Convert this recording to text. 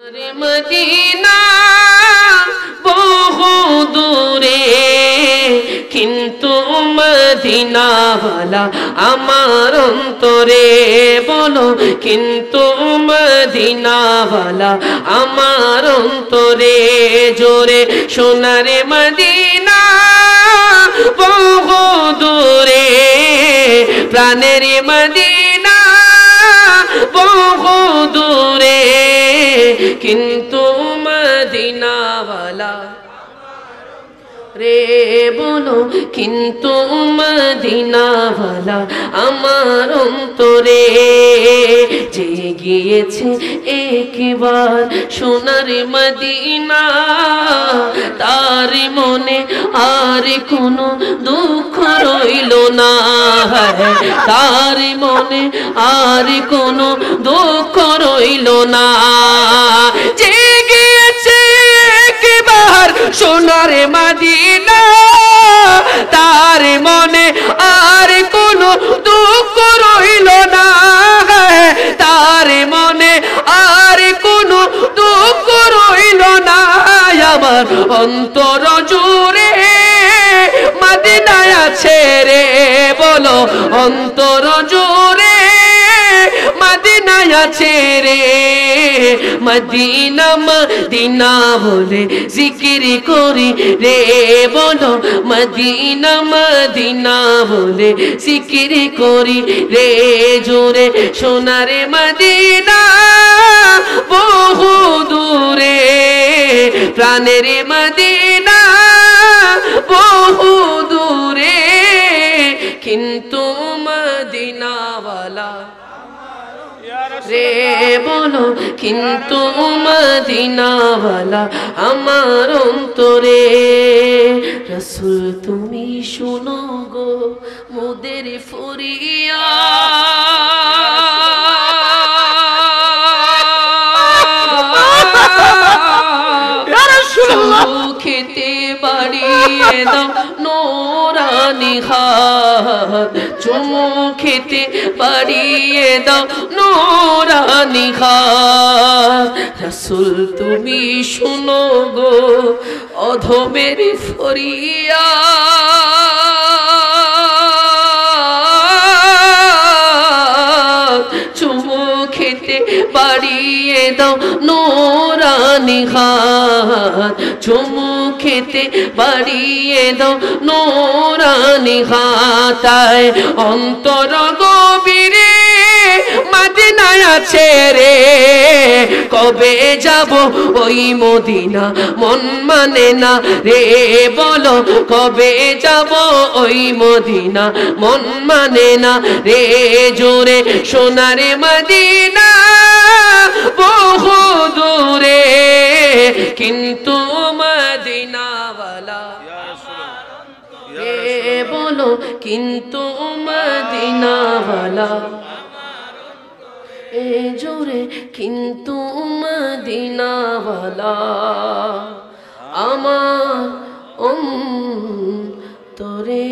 Medina বহু দূরে কিন্তু মদিনাওয়ালা আমার অন্তরে বলো কিন্তু মদিনাওয়ালা আমার অন্তরে জোরে সোনার মদিনা বহু দূরে প্রাণের মদিনা বহু দূরে কিন্তু মদিনাওয়ালা রে বলো কিন্তু মদিনাওয়ালা আমার অন্তরে যে গিয়েছে একবার সোনার মদিনা তার মনে আর কোনো দুঃখ রইল না তার মনে আর কোনো দুঃখ রইল না যে গিয়েছে একবার সোনার মদিনা তার মনে আর কোনো দুঃখ রইল না তার মনে আর কোনো দুঃখ রইল না আমার অন্তর জুড়ে মদিনায় আছে রে বলো অন্তর জুড়ে মদিনায় আছে রে মদিনা মদিনা বলে জিকির করি রে বলো মদিনা মদিনা বলে জিকির করি রে জোরে সোনার মদিনা বহু দূরে প্রাণের মদিনা বহু দূরে কিন্তু মদিনাওয়ালা রে বলো কিন্তু মদিনাওয়ালা আমার অন্তরে রাসূল তুমি শুনো গো মোদের ফরিয়াদ খেতে বাড়িয়ে দাও নোরানি হাত চুমু খেতে বাড়িয়ে দাও নোরানি হাত রাসূল তুমি শুনো গো অধমের ফরিয়াদ চুমু খেতে বাড়িয়ে দাও নোরানি হাত চুমু খেতে বাড়িয়ে দাও নোরানি হাতায় অন্তর গভীরে মদিনায় আছে রে কবে যাব ওই মদিনা মন মানে না রে বলো কবে যাব ওই মদিনা মন মানে না রে জোরে সোনার মদিনা বহু দূরে কিন্তু মদিনাওয়ালা রে বলো কিন্তু মদিনাওয়ালা এ জোরে কিন্তু মদিনাওয়ালা আমার অন্তরে।